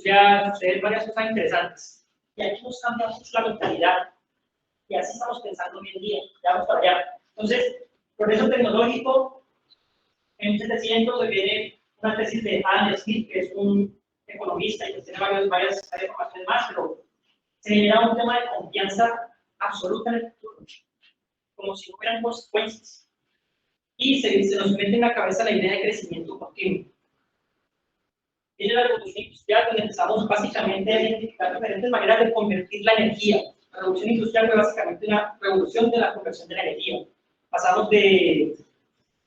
industrial, suceden varias cosas interesantes. Y aquí nos cambia mucho la mentalidad. Y así estamos pensando hoy en día, ya vamos para allá. Entonces, progreso tecnológico, en 1700 se viene una tesis de Adam Smith, que es un economista y que tiene varias formaciones más, pero se genera un tema de confianza absoluta en el futuro, como si no hubieran consecuencias. Y se nos mete en la cabeza la idea de crecimiento continuo. Viene la revolución industrial, donde empezamos básicamente a identificar diferentes maneras de convertir la energía. La revolución industrial fue básicamente una revolución de la conversión de la energía. Pasamos de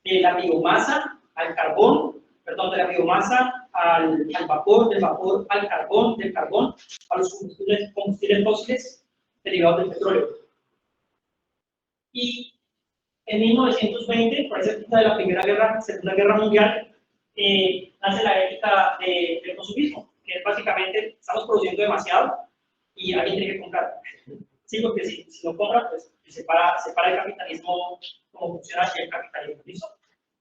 la biomasa al carbón, perdón, de la biomasa al vapor, del vapor al carbón, del carbón a los combustibles fósiles derivados del petróleo. Y en 1920, por esa época de la Segunda Guerra Mundial, nace la ética del consumismo, que es básicamente estamos produciendo demasiado y alguien tiene que comprar. Sí, porque si no compra, pues se separa el capitalismo, como funciona así el capitalismo. ¿Listo?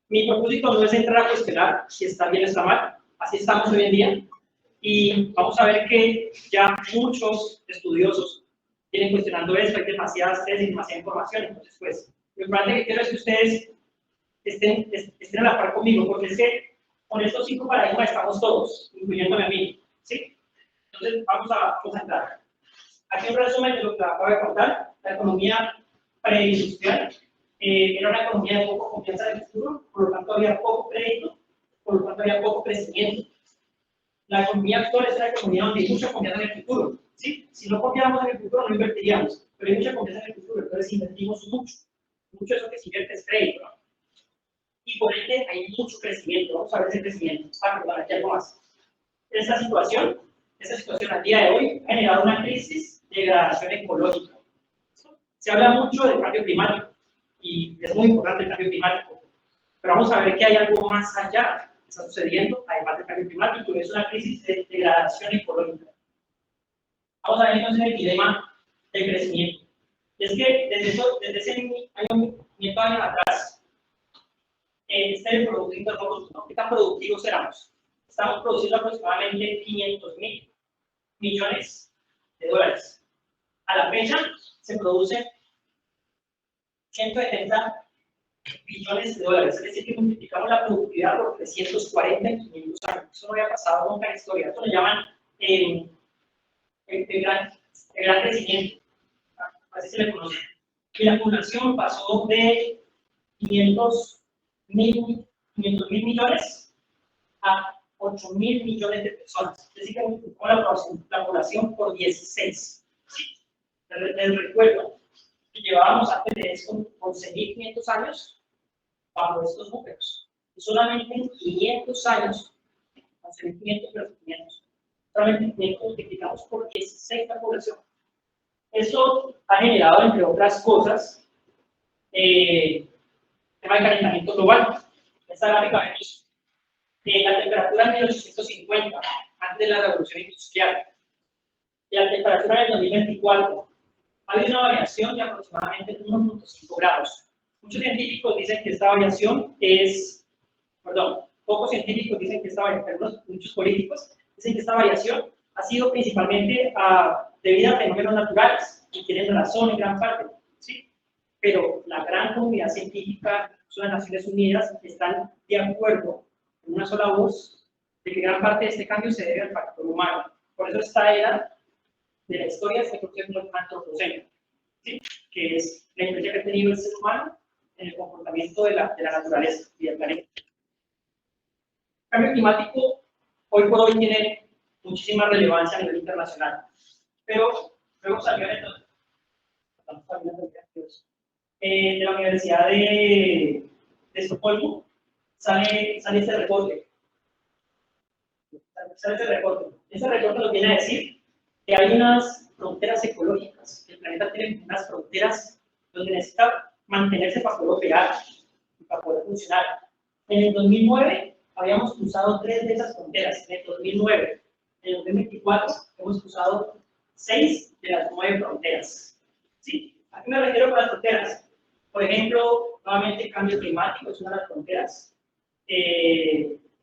Mi propósito no es entrar a cuestionar si está bien o está mal, así estamos hoy en día, y vamos a ver que ya muchos estudiosos vienen cuestionando esto, hay demasiadas tesis, demasiada información, entonces pues, lo importante que quiero es que ustedes estén a la par conmigo, porque es que con estos 5 paradigmas estamos todos, incluyéndome a mí, ¿sí? Entonces vamos a entrar. Aquí un resumen de lo que acabo de contar. La economía preindustrial era una economía de poco confianza en el futuro, por lo tanto había poco crédito, por lo tanto había poco crecimiento. La economía actual es una economía donde hay mucha confianza en el futuro, ¿sí? Si no confiáramos en el futuro no invertiríamos, pero hay mucha confianza en el futuro, entonces invertimos mucho. Mucho de eso que se invierte es crédito, ¿no? Y por ende hay mucho crecimiento, vamos a ver ese crecimiento. Perdón, aquí algo más. Esta situación al día de hoy ha generado una crisis de degradación ecológica. Se habla mucho del cambio climático y es muy importante el cambio climático, pero vamos a ver que hay algo más allá que está sucediendo, además del cambio climático, y es una crisis de degradación ecológica. Vamos a ver entonces el dilema del crecimiento. Y es que desde ese año atrás, el Producto Interno Bruto, ¿qué tan productivos éramos? Estamos produciendo aproximadamente 500.000 millones de dólares. A la fecha se produce 170 billones de dólares, es decir, que multiplicamos la productividad por 340 en 500 años. Eso no había pasado nunca en la historia. Esto lo llaman el gran crecimiento, así se le conoce. Y la población pasó de 500.000 millones a 8.000 millones de personas. Es decir, que multiplicamos la población por 16. Les recuerdo que llevábamos antes de esto 11.500 años bajo estos números. Y solamente en 500 años, 11.500 menos 500, solamente multiplicamos por 16 la población. Esto ha generado, entre otras cosas, tema de calentamiento global. Esta gráfica vemos la temperatura en 1850, antes de la revolución industrial, y la temperatura en el 2024. Ha habido una variación de aproximadamente 1.5 grados. Muchos científicos dicen que esta variación es, pocos científicos dicen que esta variación, muchos políticos dicen que esta variación ha sido principalmente debido a fenómenos naturales, y tienen razón en gran parte, ¿sí? Pero la gran comunidad científica, las Naciones Unidas, están de acuerdo en una sola voz de que gran parte de este cambio se debe al factor humano. Por eso esta era de la historia se conoce como el antropoceno, ¿sí? Que es la influencia que ha tenido el ser humano en el comportamiento de la naturaleza y del planeta. El cambio climático hoy por hoy tiene muchísima relevancia a nivel internacional, pero luego salió de la Universidad de Estocolmo, sale ese reporte. Ese reporte nos viene a decir que hay unas fronteras ecológicas, que el planeta tiene unas fronteras donde necesita mantenerse para poder operar y para poder funcionar. En el 2009 habíamos cruzado 3 de esas fronteras, en el 2009. En el 2024 hemos cruzado 6 de las 9 fronteras. ¿Sí? ¿A qué me refiero con las fronteras? Por ejemplo, nuevamente el cambio climático es una de las fronteras.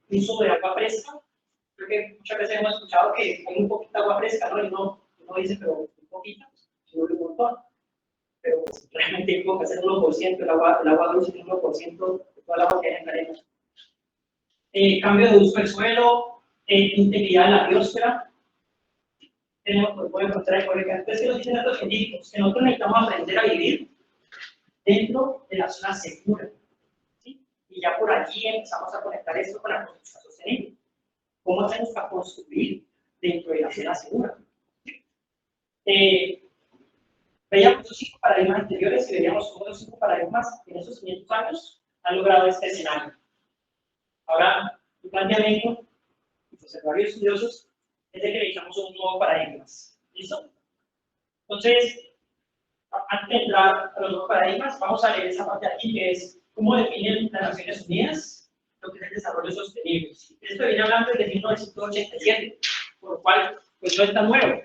Uso de agua fresca, Creo que muchas veces hemos escuchado que hay un poquito de agua fresca, ¿no? Y uno dice, pero un poquito, y no un montón. Pero pues, realmente hay que hacer un 1%, el agua dulce tiene un 1% de toda el agua que hay en la arena. Cambio de uso del suelo, integridad de la biosfera. Tenemos por encontrar entonces que nos dicen estos científicos que nosotros necesitamos aprender a vivir dentro de la zona segura. ¿Sí? Y ya por allí empezamos a conectar esto con la construcción sostenible. ¿Cómo hacemos para construir dentro de la zona segura? Veíamos los 5 paradigmas anteriores y veíamos cómo los 5 paradigmas en esos 500 años han logrado este escenario. Ahora, el planteamiento, pues, varios estudiosos, es de que necesitamos un nuevo paradigma. ¿Listo? Entonces, antes de entrar a los nuevos paradigmas, vamos a leer esa parte de aquí, que es cómo definen las Naciones Unidas lo que es el desarrollo sostenible. Esto viene hablando desde 1987, por lo cual, pues no es tan nuevo.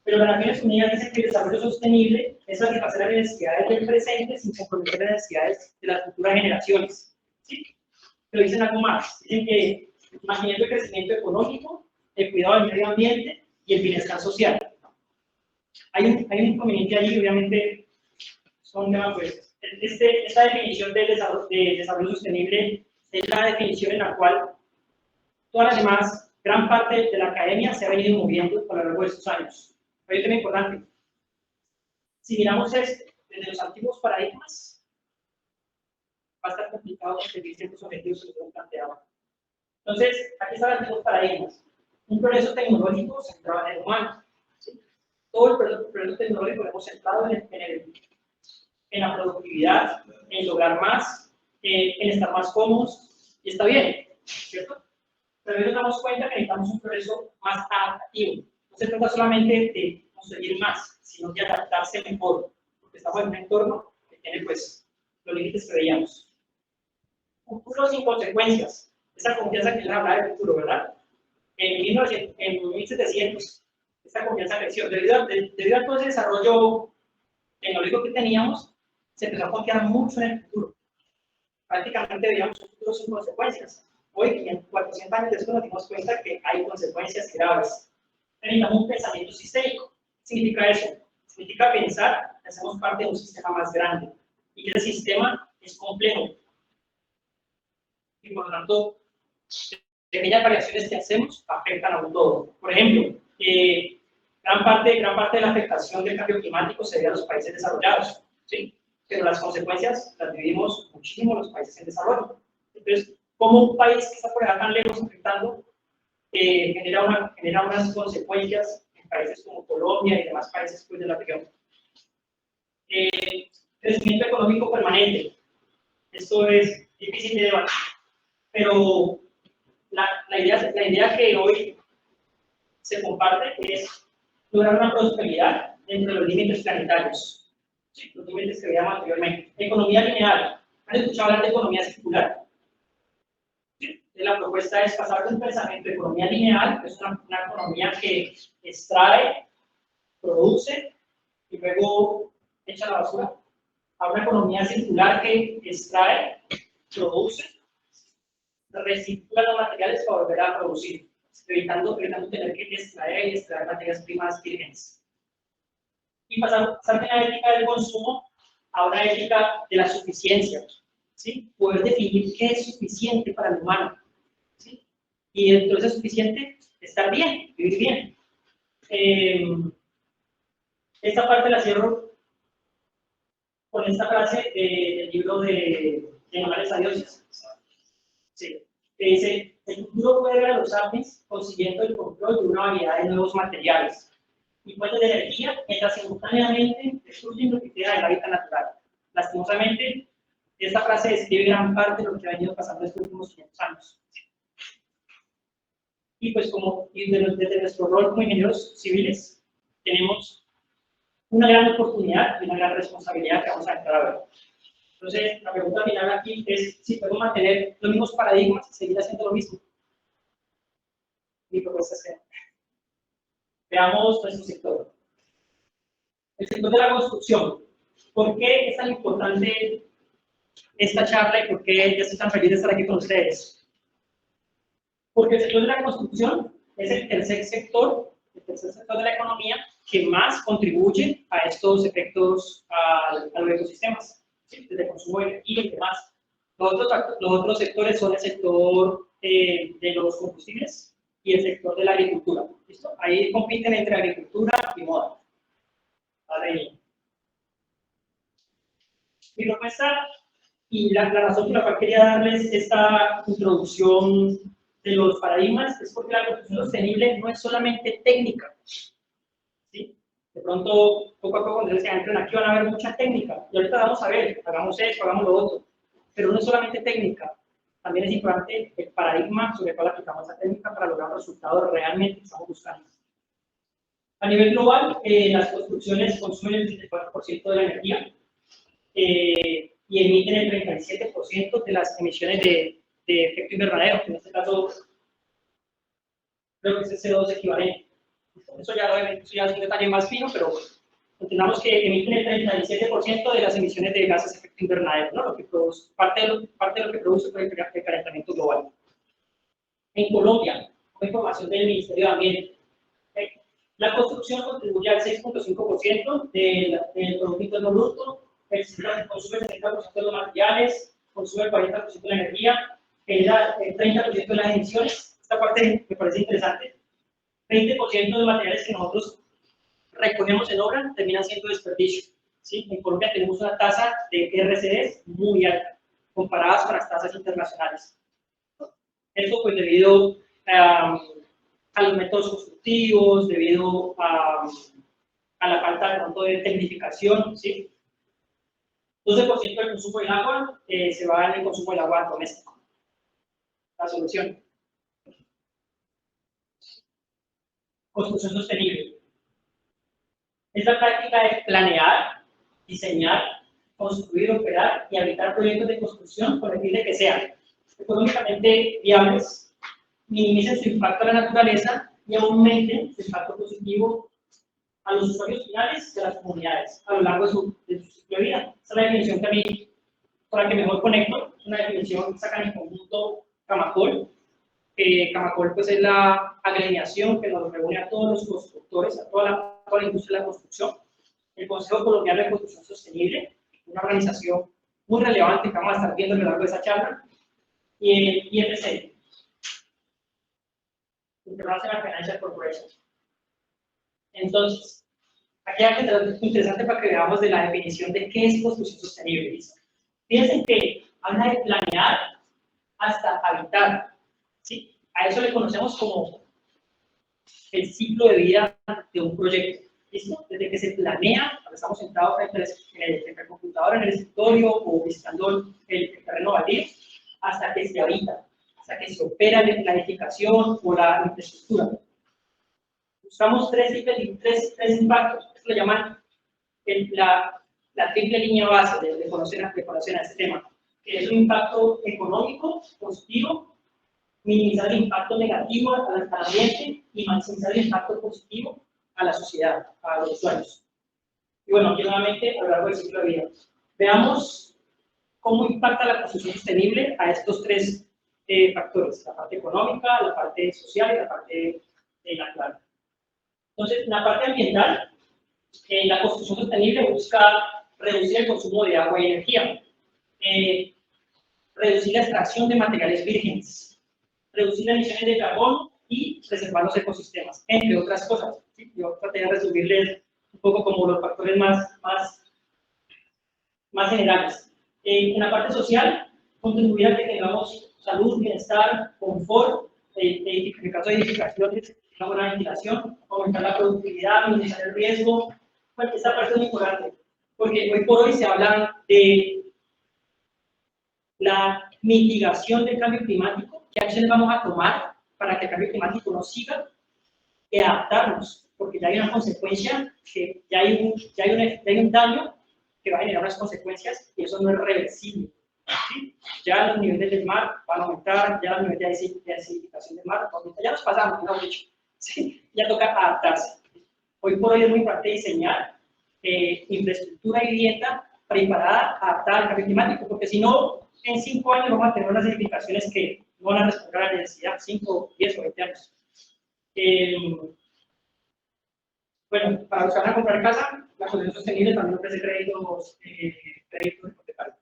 Pero las Naciones Unidas dicen que el desarrollo sostenible es satisfacer las necesidades del presente sin comprometer las necesidades de las futuras generaciones. ¿Sí? Pero dicen algo más. Dicen que manteniendo el crecimiento económico, el cuidado del medio ambiente y el bienestar social. Hay un inconveniente allí, obviamente, son temas, pues, esta definición de desarrollo sostenible es la definición en la cual todas las demás, gran parte de la academia se ha venido moviendo a lo largo de estos años. Hay un tema importante. Si miramos esto desde los antiguos paradigmas, va a estar complicado conseguir ciertos objetivos que se han planteado. Entonces, aquí están los antiguos paradigmas. Un progreso tecnológico centrado en el humano. ¿Sí? Todo el progreso tecnológico lo hemos centrado en la productividad, en lograr más, en estar más cómodos, y está bien, ¿cierto? Pero hoy nos damos cuenta que necesitamos un progreso más adaptativo. No se trata solamente de conseguir más, sino de adaptarse mejor, porque estamos en un entorno que tiene, pues, los límites que veíamos. Futuro sin consecuencias. Esa confianza que yo hablaba del futuro, ¿verdad? En 1700, esta confianza creció. Debido a todo ese desarrollo tecnológico que teníamos, se empezó a confiar mucho en el futuro. Prácticamente veíamos un futuro sin consecuencias. Hoy, 400 años después, nos dimos cuenta que hay consecuencias graves. Necesitamos un pensamiento sistémico. ¿Qué significa eso? Significa pensar que hacemos parte de un sistema más grande y que ese sistema es complejo. Y por lo tanto, pequeñas variaciones que hacemos afectan a un todo. Por ejemplo, gran parte de la afectación del cambio climático se debe a los países desarrollados, ¿sí? Pero las consecuencias las vivimos muchísimo los países en desarrollo. Entonces, como un país que está por allá tan lejos afectando, genera unas consecuencias en países como Colombia y demás países, pues, de la región. Crecimiento económico permanente. Esto es difícil de debatir, pero la idea que hoy se comparte es lograr una prosperidad dentro de los límites planetarios, ¿sí? Los límites que veíamos anteriormente. Economía lineal. ¿Han escuchado hablar de economía circular? ¿Sí? La propuesta es pasar de un pensamiento de economía lineal, que es una economía que extrae, produce y luego echa a la basura, a una economía circular que extrae, produce, recicla los materiales para volver a producir, evitando tener que extraer materias primas vírgenes. Y pasar de la ética del consumo a una ética de la suficiencia, ¿sí? Poder definir qué es suficiente para el humano, ¿sí? Y dentro de eso es suficiente estar bien, vivir bien. Esta parte la cierro con esta frase del libro de Manuales a Dioses. Sí, que dice: el futuro puede ver a los ovnis consiguiendo el control de una variedad de nuevos materiales y fuentes de energía mientras simultáneamente destruyen lo que queda del hábitat natural. Lastimosamente, esta frase describe gran parte de lo que ha venido pasando estos últimos 500 años. Y pues desde nuestro rol como ingenieros civiles, tenemos una gran oportunidad y una gran responsabilidad que vamos a entrar a ver. Entonces, la pregunta final aquí es si podemos mantener los mismos paradigmas y seguir haciendo lo mismo. Mi propuesta es que veamos nuestro sector. El sector de la construcción. ¿Por qué es tan importante esta charla y por qué yo estoy tan feliz de estar aquí con ustedes? Porque el sector de la construcción es el tercer sector de la economía que más contribuye a estos efectos a los ecosistemas, ¿sí? Desde consumo de energía y demás. Los otros sectores son el sector de los combustibles y el sector de la agricultura. ¿Listo? Ahí compiten entre agricultura y moda. Vale. Mi propuesta y la razón por la cual quería darles esta introducción de los paradigmas es porque la construcción sostenible no es solamente técnica, ¿sí? De pronto, poco a poco, cuando se entren aquí van a ver mucha técnica, y ahorita vamos a ver, hagamos esto, hagamos lo otro, pero no es solamente técnica, también es importante el paradigma sobre el cual aplicamos la técnica para lograr los resultados realmente que estamos buscando. A nivel global, las construcciones consumen el 34% de la energía y emiten el 37% de las emisiones de efecto invernadero, que en este caso creo que es el CO2 equivalente. Eso ya es un detalle más fino, pero entendamos que emiten el 37% de las emisiones de gases de efecto invernadero, ¿no? Lo que produce, parte de lo que produce el calentamiento global. En Colombia, con información del Ministerio de Ambiente, la construcción contribuye al 6.5% del Producto Interno Bruto, consume el 70% de los materiales, consume el 40% de la energía, genera el 30% de las emisiones. Esta parte me parece interesante. 20% de los materiales que nosotros recogemos en obra terminan siendo desperdicio, ¿sí? En Colombia tenemos una tasa de RCDs muy alta, comparadas con las tasas internacionales. Esto pues debido a los métodos constructivos, debido a la falta de tecnificación, ¿sí? 12% del consumo del agua se va en el consumo del agua doméstico. La solución. Construcción sostenible. Es la práctica de planear, diseñar, construir, operar y habitar proyectos de construcción con el fin de que sean económicamente viables, minimicen su impacto a la naturaleza y aumenten su impacto positivo a los usuarios finales y a las comunidades a lo largo de su ciclo de vida. Esa es la definición que a mí, con la que mejor conecto, es una definición que sacan en conjunto Camacol. Camacol pues, es la agremiación que nos reúne a todos los constructores, a toda la industria de la construcción. El Consejo Colombiano de Construcción Sostenible, una organización muy relevante que vamos a estar viendo a lo largo de esa charla, y el IFC, International Financial Corporation. Entonces, aquí hay algo interesante para que veamos de la definición de qué es construcción sostenible. Fíjense que habla de planear hasta habitar, ¿sí? A eso le conocemos como el ciclo de vida de un proyecto. ¿Listo? Desde que se planea, cuando estamos sentados en el computador, en el escritorio o visitando el terreno baldío, hasta que se habita, hasta que se opera la edificación o la infraestructura. Buscamos tres impactos, esto lo llaman la triple línea base de conocer a este tema, que es un impacto económico, positivo, minimizar el impacto negativo al ambiente y maximizar el impacto positivo a la sociedad, a los usuarios. Y bueno, aquí nuevamente a lo largo del ciclo de vida. Veamos cómo impacta la construcción sostenible a estos tres factores, la parte económica, la parte social y la parte natural. Entonces, en la parte ambiental, la construcción sostenible busca reducir el consumo de agua y energía, reducir la extracción de materiales vírgenes, reducir las emisiones de carbono y preservar los ecosistemas, entre otras cosas. ¿Sí? Yo traté de resumirles un poco como los factores más generales. En la parte social, contribuir a que tengamos salud, bienestar, confort, en el caso de edificaciones, una buena ventilación, aumentar la productividad, minimizar el riesgo. Bueno, esta parte es muy importante, porque hoy por hoy se habla de la mitigación del cambio climático, qué acciones vamos a tomar para que el cambio climático no siga, y adaptarnos, porque ya hay una consecuencia, que ya hay un daño que va a generar unas consecuencias y eso no es reversible. ¿Sí? Ya los niveles del mar van a aumentar, ya los niveles de acidificación del mar van a aumentar, ya nos pasamos, mejor dicho. ¿Sí? Ya toca adaptarse. Hoy por hoy es muy importante diseñar infraestructura y vivienda preparada, adaptada al cambio climático, porque si no, en 5 años vamos a tener unas edificaciones que no van a responder a la necesidad 5, 10 o 20 años. Bueno, para buscar a comprar casa, la construcción sostenible también ofrece créditos hipotecarios.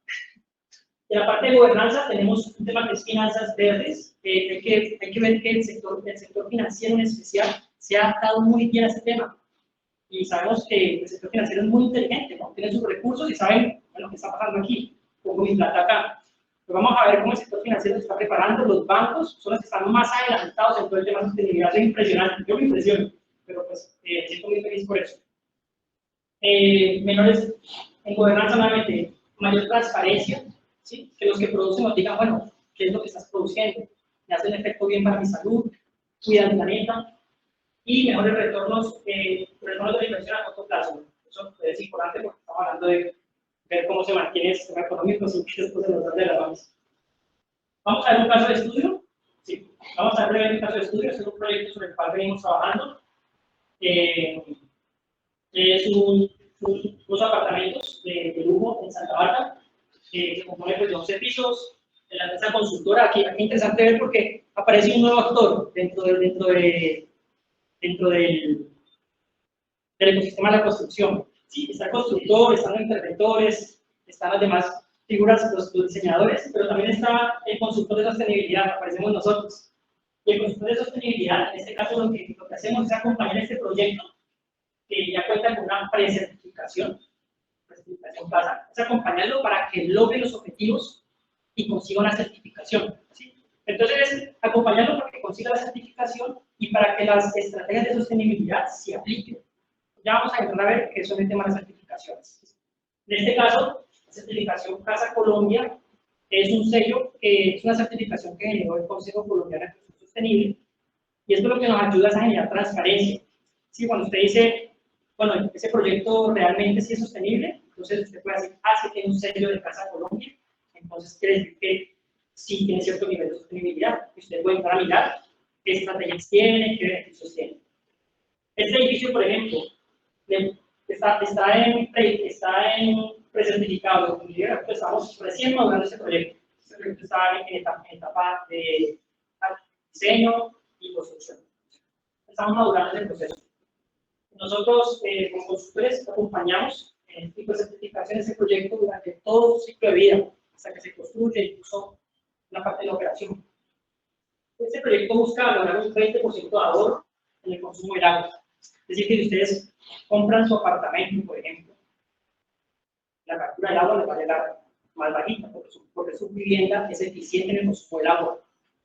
En la parte de gobernanza tenemos un tema que es finanzas verdes. Hay que ver que el sector financiero en especial se ha adaptado muy bien a este tema. Y sabemos que el sector financiero es muy inteligente, ¿no? Tiene sus recursos y saben lo que está pasando aquí, pongo mi plata acá. Pero vamos a ver cómo el sector financiero se está preparando. Los bancos son los que están más adelantados en todo el tema de sostenibilidad. Es impresionante, yo me impresiono, pero pues siento muy feliz por eso. Menores en gobernanza, nuevamente, mayor transparencia, ¿sí? Que los que producen nos digan, bueno, ¿qué es lo que estás produciendo? ¿Me hace un efecto bien para mi salud? ¿Cuida el planeta? Y mejores retornos de la inversión a corto plazo. Eso es importante porque estamos hablando de ver cómo se mantiene el sistema económico sin que después se nos salga de las manos. Vamos a ver un caso de estudio. Sí, vamos a ver brevemente un caso de estudio. Es un proyecto sobre el cual venimos trabajando. Es unos apartamentos de lujo en Santa Bárbara, que se compone pues, de 11 pisos. En la empresa consultora, aquí interesante ver porque aparece un nuevo actor dentro del ecosistema de la construcción. Sí, está el constructor, están los interventores, están las demás figuras, los diseñadores, pero también está el consultor de sostenibilidad, aparecemos nosotros. Y el consultor de sostenibilidad, en este caso, lo que hacemos es acompañar este proyecto que ya cuenta con una precertificación pasa, es acompañarlo para que logre los objetivos y consiga una certificación. ¿Sí? Entonces, acompañarlo para que consiga la certificación y para que las estrategias de sostenibilidad se apliquen. Ya vamos a entrar a ver qué son el tema de las certificaciones. En este caso, la certificación Casa Colombia es un sello, es una certificación que generó el Consejo Colombiano de Construcción Sostenible, y esto es lo que nos ayuda a generar transparencia. ¿Sí? Cuando usted dice, bueno, ese proyecto realmente sí es sostenible, entonces usted puede decir, sí tiene un sello de Casa Colombia, entonces quiere decir que sí tiene cierto nivel de sostenibilidad, y usted puede entrar a mirar qué estrategias tiene, qué beneficios tiene. Este edificio, por ejemplo, está en precertificado, estamos recién madurando este proyecto. Este proyecto está en etapa de diseño y construcción. Estamos madurando ese proceso. Nosotros, como consultores, acompañamos en este tipo de certificación ese proyecto durante todo su ciclo de vida, hasta que se construye incluso una parte de la operación. Este proyecto busca lograr un 20% de ahorro en el consumo del agua. Es decir, que si ustedes compran su apartamento, por ejemplo, la factura del agua les va a llegar más bajita, porque su vivienda es eficiente en el consumo del agua.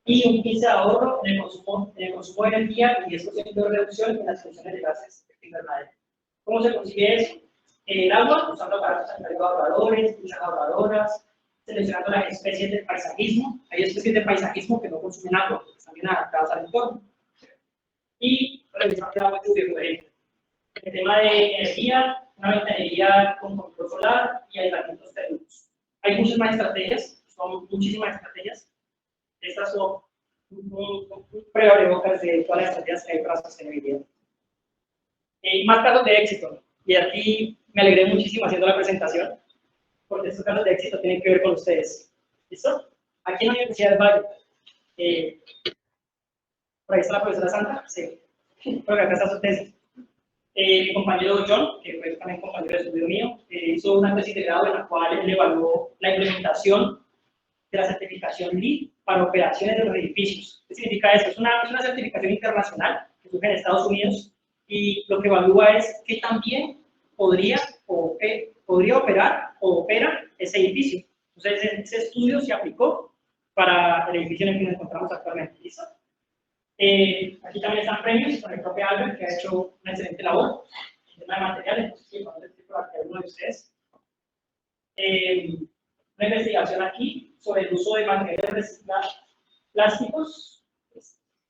Y un 15% de ahorro en el consumo de energía y 10% de reducción en las emisiones de gases de efecto invernadero. ¿Cómo se consigue eso? El agua, usando aparatos sanitarios ahorradores, duchas ahorradoras, seleccionando las especies de paisajismo. Hay especies de paisajismo que no consumen agua, que están bien adaptadas al entorno. Y revisar el agua lluvia, por ejemplo. El tema de energía, una ventanería con control solar y aislamientos térmicos. Hay muchas más estrategias, son muchísimas estrategias. Estas son un preabrebocas de todas las estrategias que hay para sostenibilidad. Más casos de éxito. Y aquí me alegré muchísimo haciendo la presentación, porque estos casos de éxito tienen que ver con ustedes. ¿Listo? Aquí en la Universidad del Valle. ¿Por ahí está la profesora Sandra? Sí. Creo que acá está su tesis. Mi compañero John, que fue también compañero de estudio mío, hizo una tesis de grado en la cual él evaluó la implementación de la certificación LEED para operaciones de los edificios. ¿Qué significa eso? Es una certificación internacional que surge en Estados Unidos y lo que evalúa es qué también podría operar o opera ese edificio. Entonces, ese estudio se aplicó para el edificio en el que nos encontramos actualmente. ¿Listo? Aquí también están premios con el propio Albert, que ha hecho una excelente labor en tema de materiales. Sí, vamos a decir para que alguno de ustedes. Una investigación aquí sobre el uso de materiales reciclados plásticos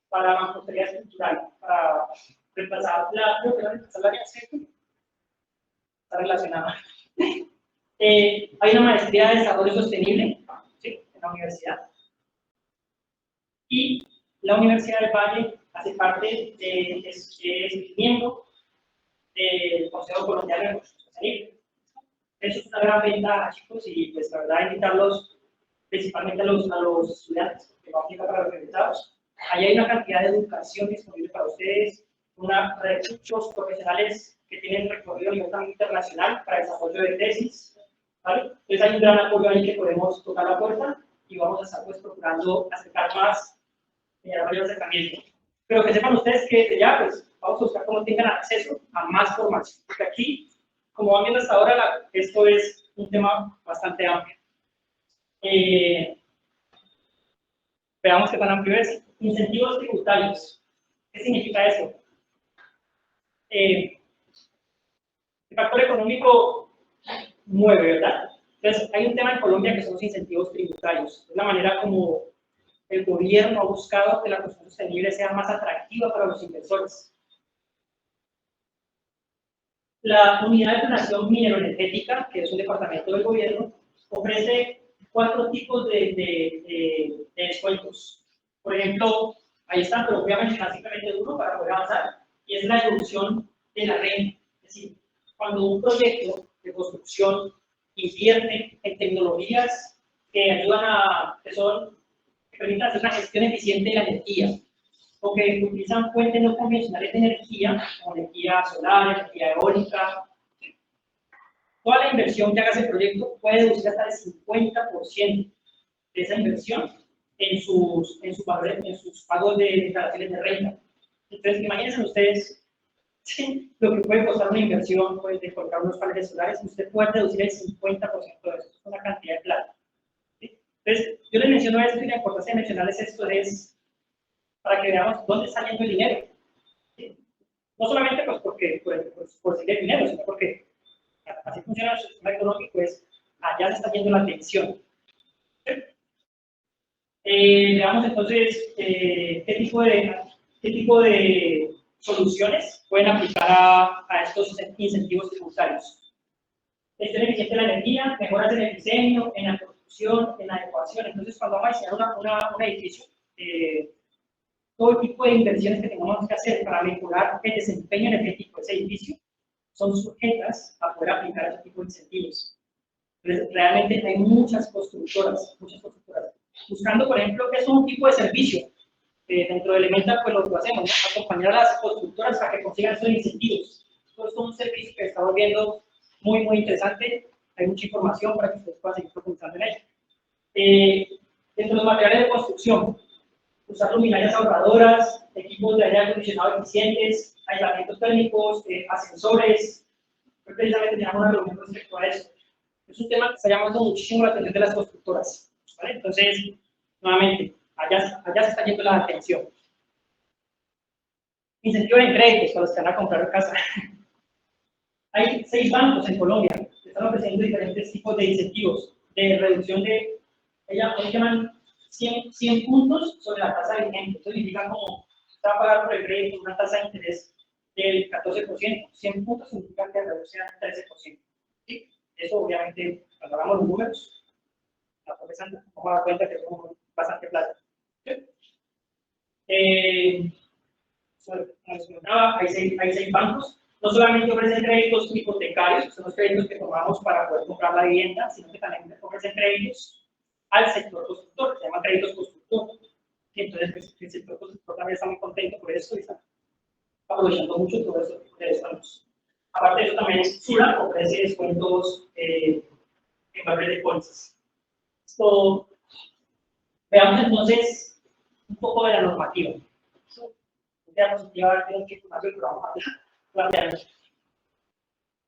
para mampostería estructural, para reemplazar la área seca. Está relacionada. Hay una maestría de desarrollo sostenible, ¿sí? En la universidad. Y la Universidad del Valle hace parte es miembro del Consejo Colombiano de Construcción Sostenible. Eso es una gran ventaja, chicos, y pues la verdad invitarlos principalmente a los estudiantes, que no aplica para los egresados. Ahí hay una cantidad de educación disponible para ustedes, recursos profesionales que tienen recorrido a nivel también internacional para desarrollo de tesis, ¿vale? Entonces hay un gran apoyo ahí que podemos tocar la puerta y vamos a estar pues procurando acercar más mayor acercamiento. Pero que sepan ustedes que desde ya pues vamos a buscar cómo tengan acceso a más formación, porque aquí, como van viendo hasta ahora, esto es un tema bastante amplio. Veamos qué tan amplio es. Incentivos tributarios. ¿Qué significa eso? El factor económico mueve, ¿verdad? Entonces, hay un tema en Colombia que son los incentivos tributarios. Es la manera como el gobierno ha buscado que la construcción sostenible sea más atractiva para los inversores. La Unidad de Planeación Mineroenergética, que es un departamento del gobierno, ofrece 4 tipos de descuentos. Por ejemplo, ahí está, pero voy a mencionar simplemente uno para poder avanzar, y es la deducción de la renta. Es decir, cuando un proyecto de construcción invierte en tecnologías que ayudan que permitan hacer una gestión eficiente de la energía, o que utilizan fuentes no convencionales de energía, como energía solar, energía eólica, toda la inversión que haga ese proyecto puede deducir hasta el 50% de esa inversión en sus pagos de declaraciones de renta. Entonces, imagínense ustedes lo que puede costar una inversión pues, de colocar unos paneles solares, usted puede deducir el 50% de eso, es una cantidad de plata. ¿Sí? Entonces, yo les menciono esto y la importancia de mencionarles esto es para que veamos dónde está yendo el dinero. ¿Sí? No solamente pues, por seguir el dinero, sino porque así funciona el sistema económico, pues allá se está yendo la atención. Veamos entonces qué tipo de soluciones pueden aplicar a estos incentivos tributarios. Gestión eficiente de la energía, mejoras en el diseño, en la construcción, en la adecuación. Entonces, cuando vamos a diseñar un edificio, todo tipo de inversiones que tengamos que hacer para mejorar el desempeño energético de ese edificio son sujetas a poder aplicar ese tipo de incentivos. Entonces, realmente hay muchas constructoras, buscando, por ejemplo, que es un tipo de servicio. Dentro de Elemental, pues lo que hacemos, ¿no? Acompañar a las constructoras a que consigan esos incentivos. Esto es un servicio que está volviendo muy, muy interesante. Hay mucha información para que ustedes puedan seguir profundizando en ello. Dentro de los materiales de construcción, usar luminarias ahorradoras, equipos de aire acondicionado eficientes, aislamientos térmicos, ascensores. Precisamente tenemos una reunión respecto a eso. Es un tema que está llamando muchísimo la atención de las constructoras, ¿vale? Entonces, nuevamente, allá se está yendo la atención. Incentivo de créditos para los que van a comprar casa. Hay 6 bancos en Colombia que están ofreciendo diferentes tipos de incentivos de reducción de, ellos llaman 100 puntos sobre la tasa vigente. Eso significa como se va a pagar por el crédito una tasa de interés del 14%. 100 puntos significa que reduce al 13%. ¿Sí? Eso obviamente, cuando hagamos los números, la profesora nos vamos a dar cuenta que es bastante plata. Hay 6 bancos. No solamente ofrecen créditos hipotecarios, que son los créditos que tomamos para poder comprar la vivienda, sino que también ofrecen créditos al sector constructor, que se llaman créditos constructor. Y entonces, pues, el sector constructor también está muy contento por eso y está aprovechando mucho todo eso de descuentos. Aparte de eso, también Sura ofrece descuentos en valores de pólizas. Veamos entonces un poco de la normativa.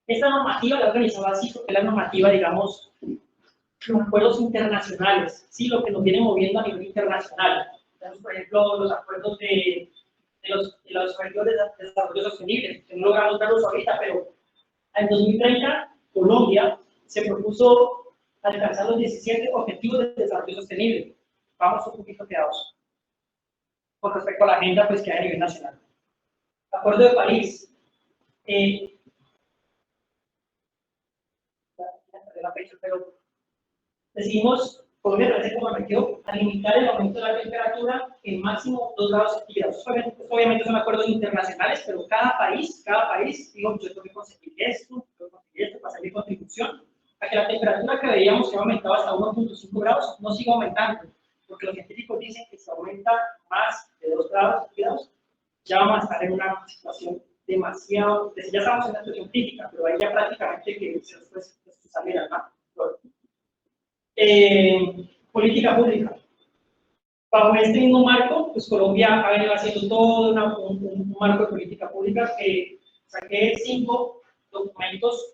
Esta normativa la organizaba así porque es la normativa, digamos, los acuerdos internacionales, ¿sí? Lo que nos viene moviendo a nivel internacional. Tenemos, por ejemplo, los acuerdos de los objetivos de desarrollo sostenible, que no logramos verlos ahorita, pero en 2030 Colombia se propuso alcanzar los 17 objetivos de desarrollo sostenible. Vamos un poquito quedados con respecto a la agenda pues, que hay a nivel nacional. Acuerdo de París. Pero decidimos, Colombia también se comprometió a limitar el aumento de la temperatura en máximo 2 grados centígrados. Obviamente son acuerdos internacionales, pero cada país, digo, yo tengo que conseguir esto, para hacer mi contribución a que la temperatura que veíamos que aumentado hasta 1.5 grados no siga aumentando, porque los científicos dicen que si aumenta más de 2 grados, ya vamos a estar en una situación demasiado, ya estamos en una situación crítica, pero ahí ya prácticamente que se nos puede salir acá. Política pública. Bajo este mismo marco, pues Colombia ha venido haciendo todo un marco de política pública que saqué 5 documentos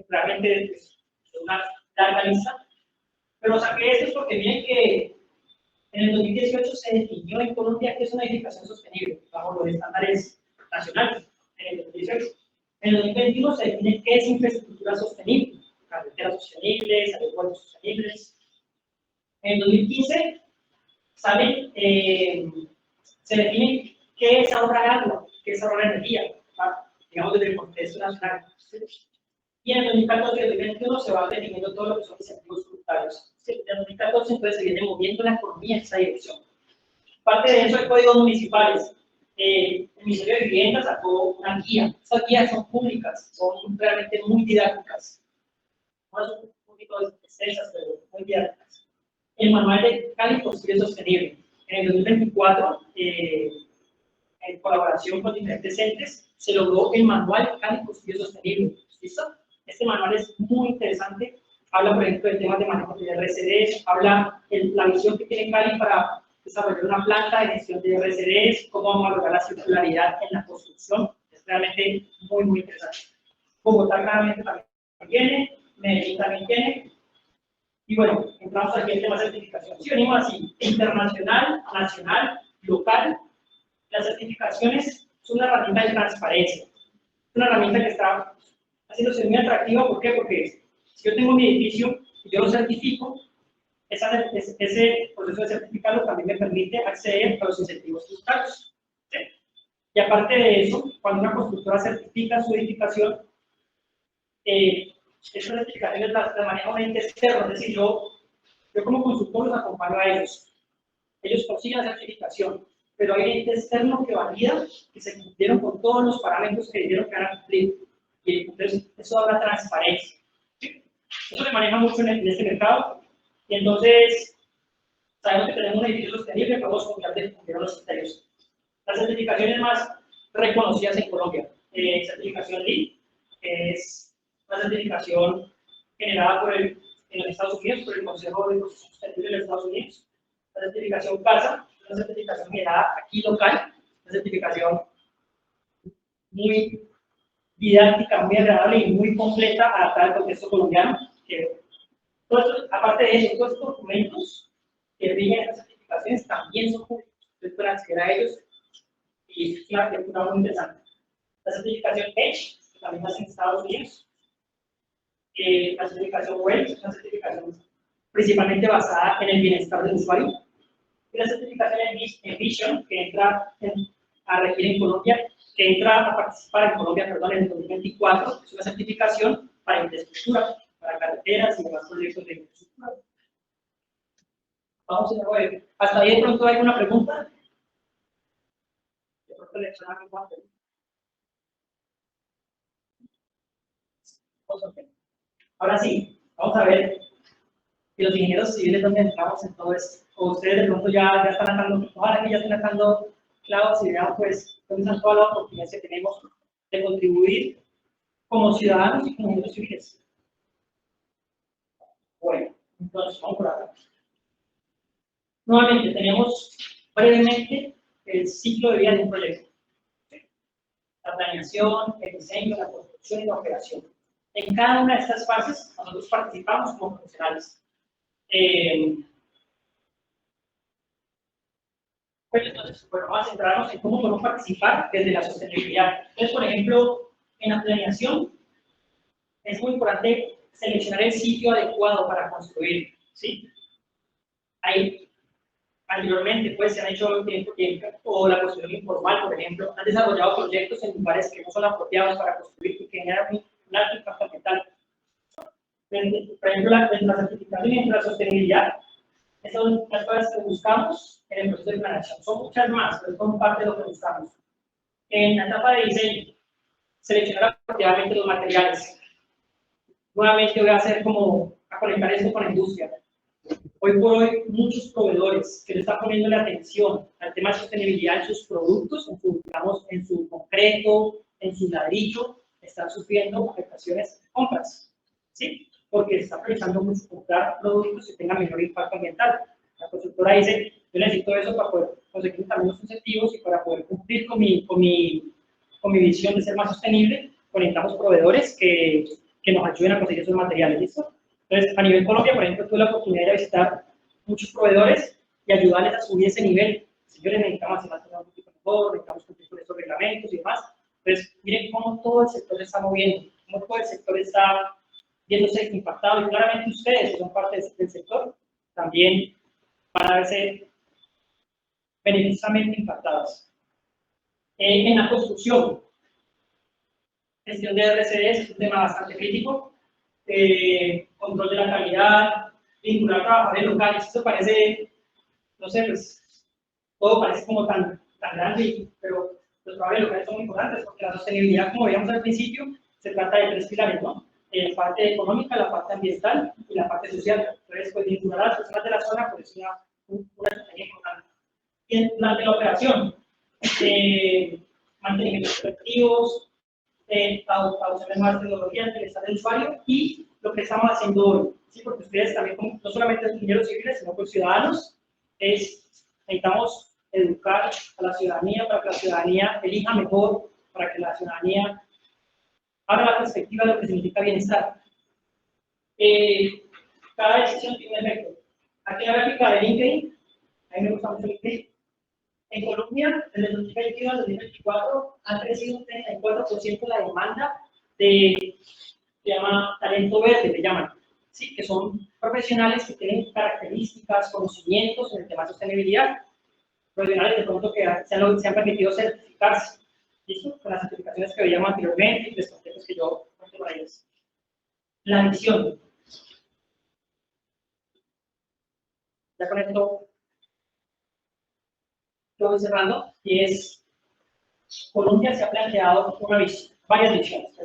realmente de una larga lista, pero saqué estos porque miren que en el 2018 se definió en Colombia que es una edificación sostenible bajo los estándares nacionales. En el 2018. En el 2021 se define qué es infraestructura sostenible, carreteras sostenibles, aeropuertos sostenibles. En el 2015 sale, se define qué es ahorrar agua, qué es ahorrar energía, digamos desde el contexto nacional. Y en el 2014 y el 2021 se van definiendo todo lo que son incentivos tributarios. En el 2014 entonces se viene moviendo la economía en esa dirección. Parte de eso hay códigos municipales. El Ministerio de Vivienda sacó una guía. Esas guías son públicas, son realmente muy didácticas. No son un poquito extensas, pero muy didácticas. El manual de Cali Construye Sostenible. En el 2024, en colaboración con diferentes entes, se logró el manual Cali Construye Sostenible. ¿Listo? Este manual es muy interesante. Habla, por ejemplo, de temas de manejo de RCDs, habla de la visión que tiene Cali para desarrollar una planta de gestión de RCDs, cómo vamos a lograr la circularidad en la construcción. Es realmente muy, muy interesante. Bogotá claramente también tiene, Medellín también tiene. Y bueno, entramos aquí en el tema de certificación. Si venimos así, internacional, nacional, local, las certificaciones son una herramienta de transparencia. Es una herramienta que está haciéndose muy atractiva. ¿Por qué? Porque si yo tengo mi edificio y yo lo certifico, ese proceso de certificarlo también me permite acceder a los incentivos tributarios. ¿Sí? Y aparte de eso, cuando una constructora certifica su edificación, esas certificaciones las maneja un ente externo, es decir, yo como consultor los acompaño a ellos. Ellos consiguen la certificación, pero hay ente externo que valida que se cumplieron con todos los parámetros que dijeron que van a cumplir. Y entonces, eso da transparencia. ¿Sí? Eso se maneja mucho en este mercado. Y entonces, sabemos que tenemos un edificio sostenible, podemos confiar de que cumplieron los criterios. Las certificaciones más reconocidas en Colombia, certificación LEED, que es una certificación generada en los Estados Unidos, por el Consejo de Procesos Sostenibles de los Estados Unidos. La certificación CASA, una certificación generada aquí local, una certificación muy didáctica, muy agradable y muy completa adaptada al contexto colombiano. Aparte de eso, todos estos documentos que rigen estas certificaciones también son públicos. Entonces, pueden acceder a ellos y es una lectura muy interesante. La certificación EDGE, que también nace en Estados Unidos. La certificación WELL, una certificación principalmente basada en el bienestar del usuario. Y la certificación Envision, que entra a regir en Colombia, que entra a participar en Colombia, perdón, en el 2024, es una certificación para infraestructura, para carreteras y demás proyectos de infraestructura. Vamos a ver, ¿hasta ahí de pronto hay alguna pregunta? De pronto le echan algo más. Ahora sí, vamos a ver que los ingenieros civiles donde entramos en todo esto. O ustedes de pronto ya están atando, ojalá que ya están atando clavos y vean pues dónde están todas las oportunidades que tenemos de contribuir como ciudadanos y como ingenieros civiles. Bueno, entonces vamos por acá. Nuevamente tenemos brevemente el ciclo de vida de un proyecto. La planeación, el diseño, la construcción y la operación. En cada una de estas fases nosotros participamos como profesionales. Pues entonces, bueno, vamos a centrarnos en cómo podemos participar desde la sostenibilidad. Entonces, por ejemplo, en la planeación es muy importante seleccionar el sitio adecuado para construir, ¿sí? Ahí, anteriormente, pues, se han hecho o la construcción informal, por ejemplo, han desarrollado proyectos en lugares que no son apropiados para construir y que generan un alto impacto ambiental. Por ejemplo, la certificación y la sostenibilidad. Esas son las cosas que buscamos en el proceso de planeación. Son muchas más, pero son parte de lo que buscamos. En la etapa de diseño, seleccionar apropiadamente los materiales. nuevamente voy a hacer como a conectar esto con la industria. Hoy por hoy, muchos proveedores que le están poniendo la atención al tema de sostenibilidad en sus productos, en su, digamos, en su concreto, en su ladrillo, están sufriendo afectaciones de compras, ¿sí? Porque se está priorizando mucho comprar productos que tengan menor impacto ambiental. La constructora dice, yo necesito eso para poder conseguir también los incentivos y para poder cumplir con mi visión de ser más sostenible, conectamos proveedores que nos ayuden a conseguir esos materiales, ¿listo? Entonces, a nivel Colombia, por ejemplo, tuve la oportunidad de visitar muchos proveedores y ayudarles a subir ese nivel. Señores, necesitamos hacer las cosas un poquito mejor, necesitamos cumplir con estos reglamentos y demás. Entonces, miren cómo todo el sector se está moviendo, cómo todo el sector está viéndose impactado y claramente ustedes, que son parte del sector, también van a verse beneficiosamente impactadas. En la construcción, gestión de RCDs es un tema bastante crítico. Control de la calidad, vincular a trabajadores locales, esto parece, no sé, pues todo parece como tan grande, pero los trabajadores locales son muy importantes porque la sostenibilidad, como veíamos al principio, se trata de 3 pilares, ¿no? La parte económica, la parte ambiental y la parte social. Entonces, pues vincular a las personas de la zona pues, es una estrategia importante. Y durante la operación, mantenimiento de objetivos, adopción de nuevas tecnologías, bienestar del usuario y lo que estamos haciendo hoy, ¿sí? Porque ustedes también, no solamente los ingenieros civiles, sino los ciudadanos, necesitamos educar a la ciudadanía para que la ciudadanía elija mejor, para que la ciudadanía abra la perspectiva de lo que significa bienestar. Cada decisión tiene un efecto. Aquí la gráfica de LinkedIn, a mí me gusta mucho LinkedIn. En Colombia, desde el 2021 al 2024, ha crecido un 34% la demanda de, se llama talento verde, le llaman, ¿sí? Que son profesionales que tienen características, conocimientos en el tema de sostenibilidad, profesionales de pronto que se han permitido certificarse, ¿listo? Con las certificaciones que veíamos anteriormente y los conceptos que yo cuento para ellos. La visión. Ya con esto lo voy cerrando, y es, Colombia se ha planteado varias visiones.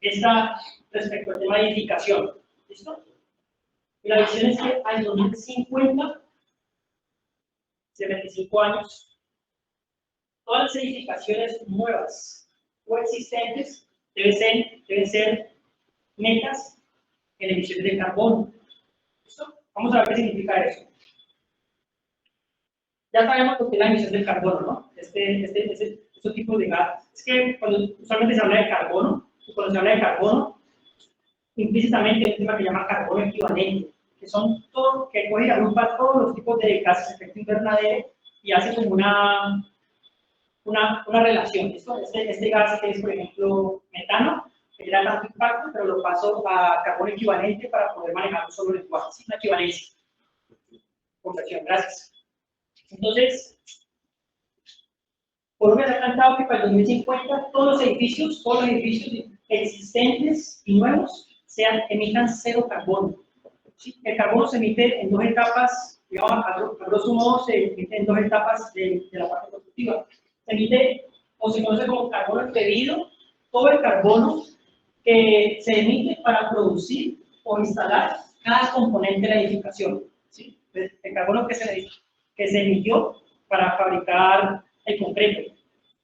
Esta respecto al tema de edificación, ¿listo? Y la visión es que al 2050, de 25 años, todas las edificaciones nuevas o existentes deben ser netas en emisiones de carbono. ¿Listo? Vamos a ver qué significa eso. Ya sabemos lo que es la emisión del carbono, ¿no? Estos tipos de gases. Es que cuando usualmente se habla de carbono, y cuando se habla de carbono, implícitamente hay un tema que se llama carbono equivalente, que son todo, que puede agrupar todos los tipos de gases de efecto invernadero y hace como una relación. Este gas que es, por ejemplo, metano, que genera tanto impacto, pero lo paso a carbono equivalente para poder manejar un solo lenguaje. ¿Sí? Una equivalencia. Conversión, gracias. Entonces, Colombia se ha planteado que para el 2050 todos los edificios existentes y nuevos emitan cero carbono. ¿Sí? El carbono se emite en 2 etapas, digamos, a grosso modo se emite en 2 etapas de la parte constructiva. Se emite, o se conoce como carbono embebido, todo el carbono que se emite para producir o instalar cada componente de la edificación. ¿Sí? El carbono que se emitió para fabricar el concreto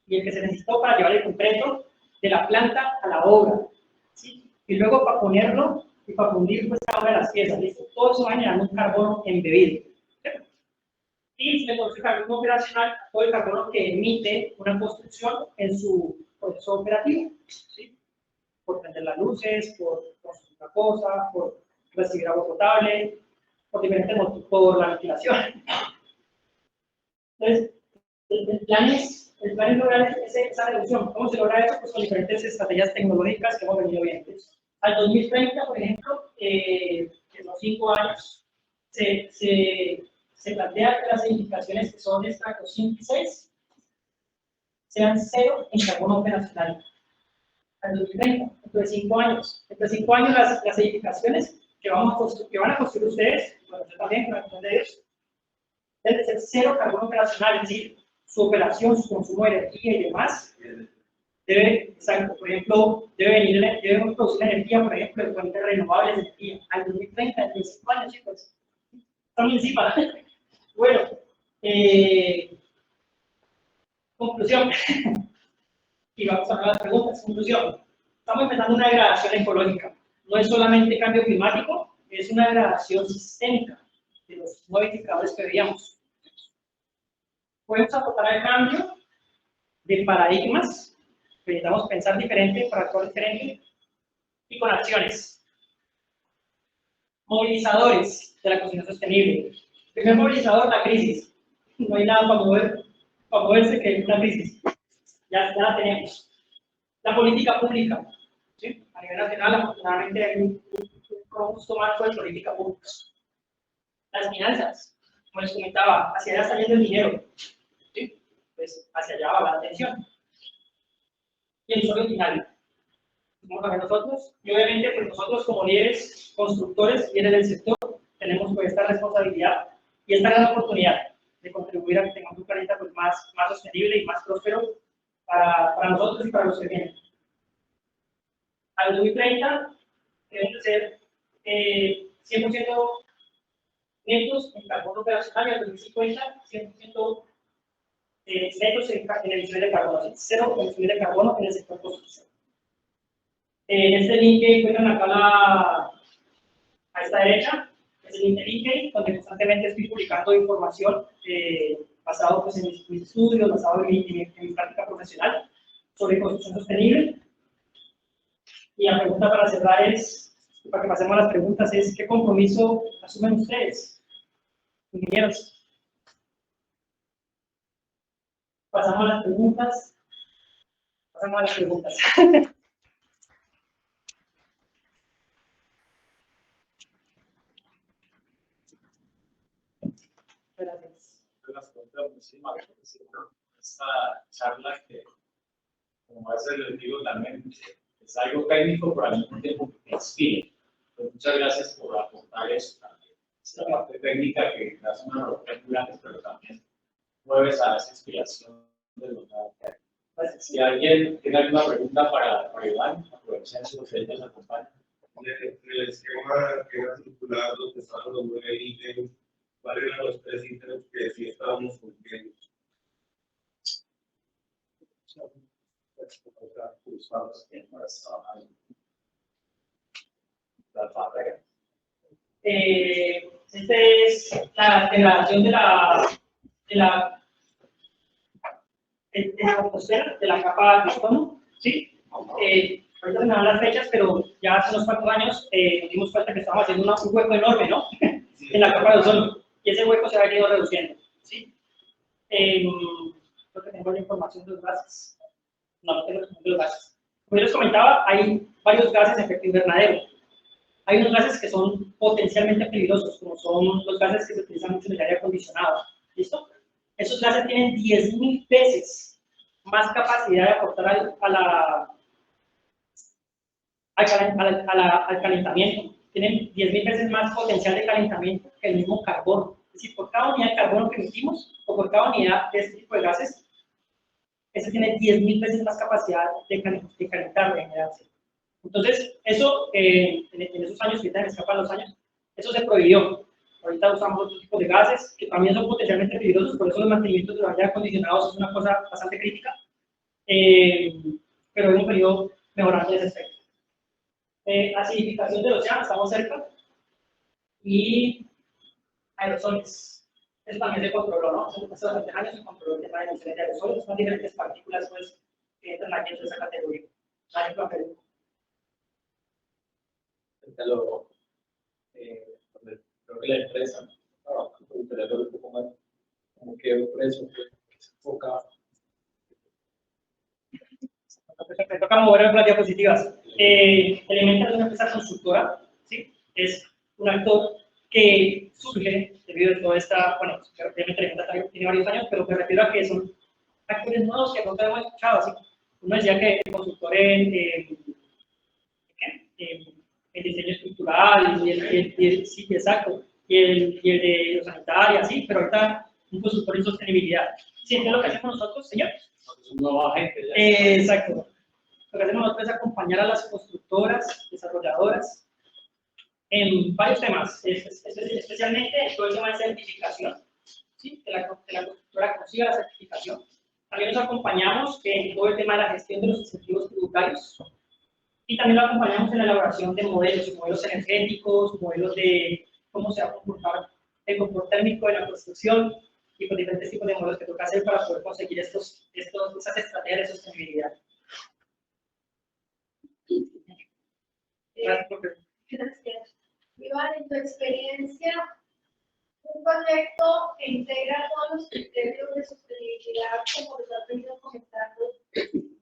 y el que se necesitó para llevar el concreto de la planta a la obra, ¿sí? Y luego para ponerlo y para fundir pues cada una de las piezas, ¿listo? Todo eso va generando un carbono embebido, ¿sí? Y se conoce carbono operacional, todo el carbono que emite una construcción en su proceso operativo, ¿sí? Por prender las luces, por construir una cosa, por recibir agua potable, por diferentes motivos, por la ventilación. Entonces, el plan es lograr esa reducción. ¿Cómo se logra eso? Pues con diferentes estrategias tecnológicas que hemos venido viendo. Al 2030, por ejemplo, en los 5 años, se plantea que las edificaciones que son extracto 5 y 6 sean cero en carbono operacional. Al 2030, dentro de 5 años. Dentro de 5 años, las edificaciones que van a construir ustedes, bueno, yo también, con la cuestión de ellos, debe ser cero carbono operacional, es decir, su operación, su consumo de energía y demás, exacto, por ejemplo, debemos producir energía, por ejemplo, de fuentes renovables de energía. Al 2030, en 5 años, chicos. Estamos encima. Bueno, conclusión. Y vamos a ver las preguntas. Conclusión. Estamos empezando una degradación ecológica. No es solamente cambio climático, es una degradación sistémica de los modificadores que veíamos. Podemos aportar al cambio de paradigmas, necesitamos pensar diferente para actuar diferente, y con acciones. Movilizadores de la construcción sostenible. Primer movilizador, la crisis. No hay nada para moverse que una crisis. Ya la tenemos. La política pública. ¿Sí? A nivel nacional, afortunadamente, hay un robusto marco de política pública. Las finanzas, como les comentaba, hacia allá está yendo el dinero. ¿Sí? Pues hacia allá va la atención. Y el usuario final. Vamos a ver nosotros, y obviamente pues nosotros como líderes, constructores, líderes del sector, tenemos pues esta responsabilidad y esta gran oportunidad de contribuir a que tengamos un planeta pues, más sostenible y más próspero para nosotros y para los que vienen. Al 2030 debemos ser 100% netos en carbono operacional y al 2050 100% netos en emisiones de carbono, cero emisiones de carbono en el sector construcción. En este link que encuentran acá a esta derecha, es el link de LinkedIn, donde constantemente estoy publicando información basado pues, en mis estudios, basado en mi práctica profesional sobre construcción sostenible. Y la pregunta para cerrar es, para que pasemos a las preguntas, es ¿qué compromiso asumen ustedes, ingenieros? Pasamos a las preguntas. Gracias. Esta charla que, como a veces les digo también, es algo técnico, pero al mismo tiempo que inspira. Pues muchas gracias por aportar eso también. Esta parte técnica que hace una reunión muy grande, pero también mueves a esa inspiración de los que si alguien tiene alguna pregunta para Iván, aprovechen su que nos acompaña. El esquema que era circular, los que estaban los 9 ítems, ¿cuáles eran los 3 ítems que sí estábamos cumpliendo? Esta es la degradación de la atmósfera, de la capa de ozono, ¿sí? Ahorita se me dan las fechas, pero ya hace unos 4 años nos dimos cuenta que estábamos haciendo un hueco enorme, ¿no? En la capa de ozono, y ese hueco se ha ido reduciendo, ¿sí? Creo que tengo la información de los gases. No tengo la información de los gases. Como yo les comentaba, hay varios gases de efecto invernadero. Hay unos gases que son potencialmente peligrosos, como son los gases que se utilizan mucho en el aire acondicionado. ¿Listo? Esos gases tienen 10.000 veces más capacidad de aportar al calentamiento. Tienen 10.000 veces más potencial de calentamiento que el mismo carbono. Es decir, por cada unidad de carbono que emitimos, o por cada unidad de este tipo de gases, ese tiene 10.000 veces más capacidad de calentar, de generarse. Entonces, eso, en esos años, que ahorita me escapan los años, eso se prohibió. Ahorita usamos otro tipo de gases que también son potencialmente peligrosos, por eso los mantenimientos de los aire acondicionados es una cosa bastante crítica, pero hemos venido mejorando ese aspecto. Acidificación del océano, estamos cerca, y aerosoles. Eso también se controló, ¿no? Hace bastantes años se controló el tema de emisiones de aerosoles, son diferentes partículas pues, que entran aquí en esa categoría. Ejemplo, Perú. Creo que la empresa, un poco más, como que el precio que se enfoca. Me toca mover las diapositivas. Elemental es una empresa constructora, ¿sí? Es un actor que surge debido a toda esta, bueno, obviamente Elemental tiene varios años, pero me refiero a que son actores nuevos que no hemos escuchado, ¿sí? Uno decía que el constructor en diseño estructural, sí, exacto, y el de sanitaria, sí, pero ahorita un consultor en sostenibilidad. ¿Sí entiende lo que hacemos nosotros, señor? Es un nuevo agente. Exacto. lo que hacemos nosotros es acompañar a las constructoras, desarrolladoras, en varios temas, especialmente en todo el tema de certificación, ¿sí? que la constructora consiga la certificación. También nos acompañamos en todo el tema de la gestión de los incentivos tributarios y también lo acompañamos en la elaboración de modelos energéticos, modelos de cómo se va a comportar el confort térmico de la construcción y con diferentes tipos de modelos que toca hacer para poder conseguir esas estrategias de sostenibilidad. Gracias. Iván, en tu experiencia, un proyecto que integra todos los criterios de sostenibilidad, como los has venido comentando,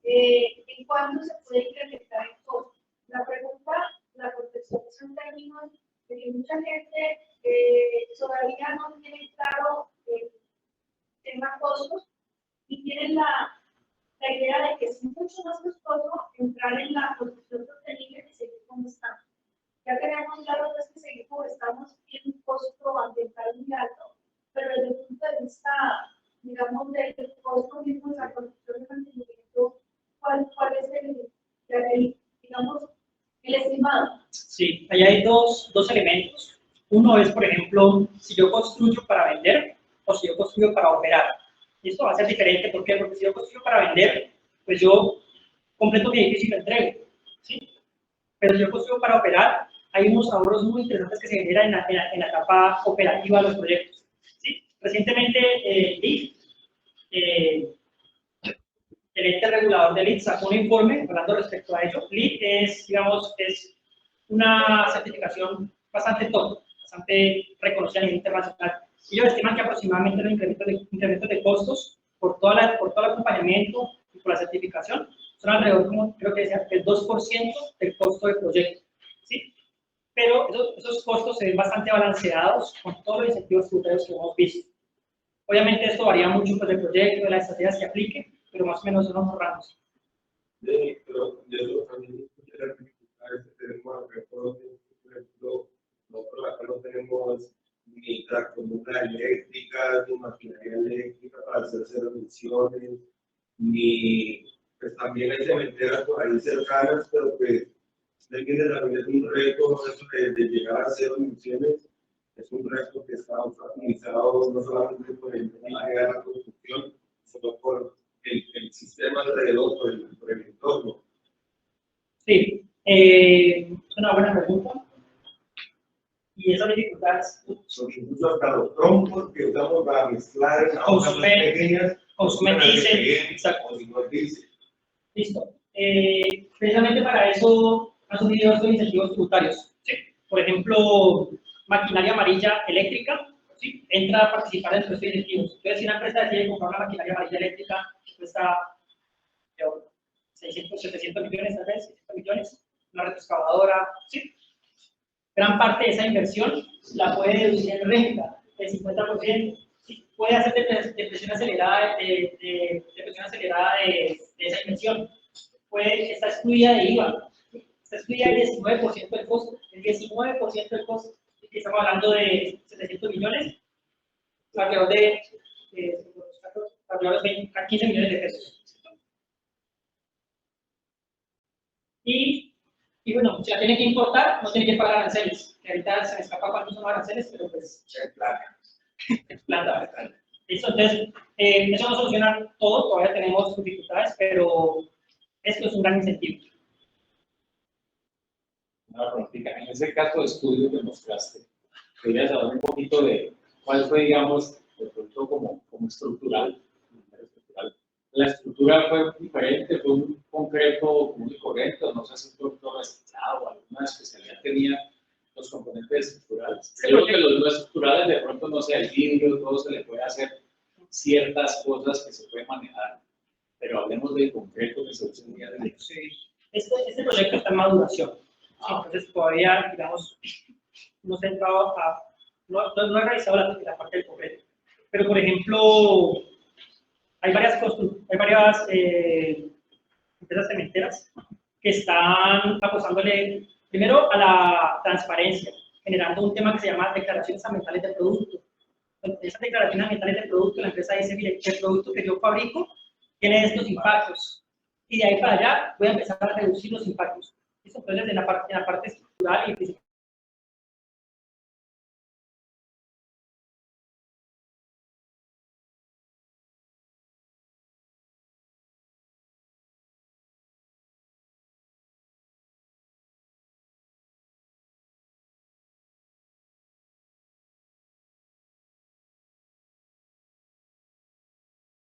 ¿en cuándo se puede incrementar el costo? La pregunta, la contextualización en términos de que mucha gente todavía no tiene claro el tema costos y tienen la idea de que es mucho más costoso entrar en la construcción sostenible que seguir como estamos. Ya tenemos claro que seguir como estamos tiene un costo ambiental muy alto, pero desde el punto de vista, digamos, del costo mismo de la construcción de mantenimiento, ¿cuál es digamos, el estimado? Sí, ahí hay dos elementos. Uno es, por ejemplo, si yo construyo para vender o si yo construyo para operar. Y esto va a ser diferente, ¿por qué? Porque si yo construyo para vender, pues yo completo mi edificio y lo entrego, ¿sí? Pero si yo construyo para operar, hay unos ahorros muy interesantes que se generan en la etapa operativa de los proyectos, ¿sí? Recientemente, el ente regulador de LEED sacó un informe hablando respecto a ello. LEED es, digamos, es una certificación bastante top, bastante reconocida a nivel internacional. Ellos estiman que aproximadamente los incrementos de costos por todo el acompañamiento y por la certificación son alrededor, como creo que decía, del 2% del costo del proyecto, ¿sí? Pero esos costos se ven bastante balanceados con todos los incentivos tributarios que hemos visto. Obviamente esto varía mucho pues, del proyecto, de las estrategias que aplique, pero más o menos son unos rangos. Pero yo también quisiera criticar este tema, por ejemplo, nosotros acá no tenemos ni tractomula eléctrica, ni maquinaria eléctrica para hacer serviciones, ni pues también hay cementeras por ahí cercanas, pero pues también es un reto eso de llegar a cero emisiones, es un reto que está optimizado no solamente por el tema de la construcción, sino por el sistema alrededor, por el entorno. Sí, es una buena pregunta. Y esas dificultades Son incluso hasta los troncos que usamos para mezclar en aguas más pequeñas, consumen diésel. Listo. Precisamente para eso han surgido estos incentivos tributarios. ¿Sí? Por ejemplo, maquinaria amarilla eléctrica, ¿sí? Entra a participar dentro de estos incentivos. Entonces, si una empresa decide comprar una maquinaria amarilla eléctrica que cuesta 600, 700 millones, tal vez, 600 millones, una retroexcavadora, ¿sí? Gran parte de esa inversión la puede deducir en renta, el 50%. ¿Sí? Puede hacer depresión acelerada de esa inversión. Está excluida de IVA, está excluida el 19% del costo. El 19% del costo, que estamos hablando de 700 millones, alrededor de 15 millones de pesos. Y bueno, si la tiene que importar, no tiene que pagar aranceles. Que ahorita se me escapa cuántos son los aranceles, pero pues. Es plata. Listo, entonces, eso no soluciona todo, todavía tenemos dificultades, pero esto es un gran incentivo. Una práctica. En ese caso de estudio que mostraste, quería saber un poquito de cuál fue, digamos, el producto como estructural. La estructura fue diferente, fue un concreto muy correcto, no sé si fue un producto reciclado o alguna especialidad tenía los componentes estructurales. Creo que los no estructurales de pronto no sé, el vidrio, todo se le puede hacer ciertas cosas que se pueden manejar, pero hablemos del concreto que se usa en día de hoy. Sí. Este proyecto está en maduración, entonces todavía, digamos, no se ha entrado no he realizado la parte del concreto, pero por ejemplo, hay varias empresas cementeras que están apostándole primero a la transparencia, generando un tema que se llama declaraciones ambientales de producto. Esas declaraciones ambientales de producto, la empresa dice, mire, el producto que yo fabrico tiene estos impactos. y de ahí para allá voy a empezar a reducir los impactos. ¿Listo? Entonces, en la parte estructural y principal